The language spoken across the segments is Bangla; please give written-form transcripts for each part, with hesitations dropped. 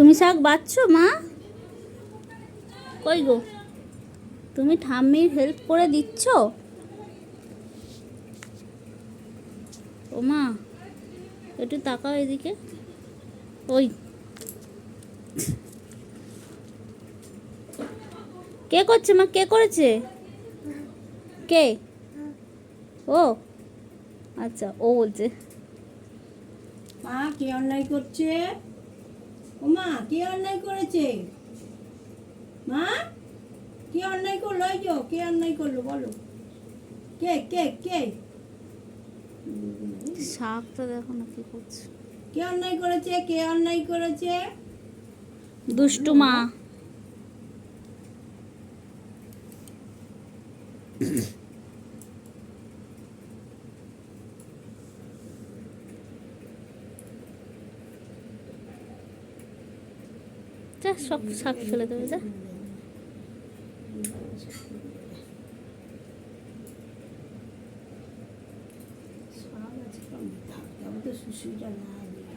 তুমি শাক বাছছো মা? কই গো, তুমি ঠাম্মির হেল্প করে দিচ্ছ? ও মা, একটু তাকাও এদিকে। ওই কে করছে মা? কে করেছে? কে? ও আচ্ছা, ও বলছে। মা কে অন্যায় করছে? ও মা কে অন্যায় করেছে? মা কে অন্যায় করলো? এই যে কে অন্যায় করলো বলো। কে কে কে? শাকটা দেখো না কি করছে। কে অন্যায় করেছে? কে অন্যায় করেছে? দুষ্টু মা। যা, সব শাক ফেলে দেবে যা। সুশীলটা না দিয়ে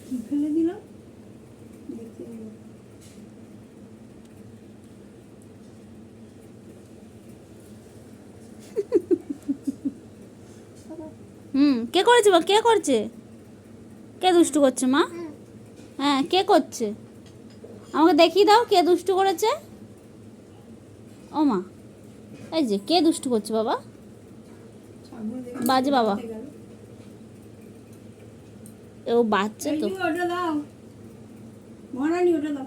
কি ফেলে দিলাম দেখতে হলো। কে করেছে মা? কে করছে? কে দুষ্টু করছে মা? হ্যাঁ, কে করছে? আমাকে দেখিয়ে দাও কে দুষ্টু করেছে। ও মা, এই যে কে দুষ্টু করছে বাবা? বাজে বাবা, ও বাচ্চা তো। ওটা দাও মহারানী, ওটা দাও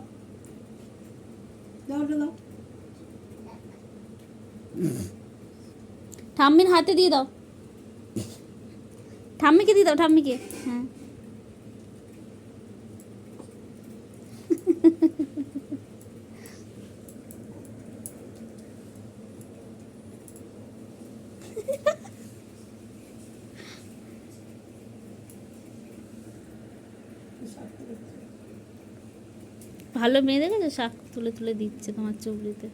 দাও, ওটা দাও। ঠাম্মির হাতে দিয়ে দাও, ঠাম্মিকে দিয়ে দাও, ঠাম্মিকে। হ্যাঁ, ভালো মেয়ে দেখেছো, শাক তুলে তুলে দিচ্ছে তোমার চুবড়িতে।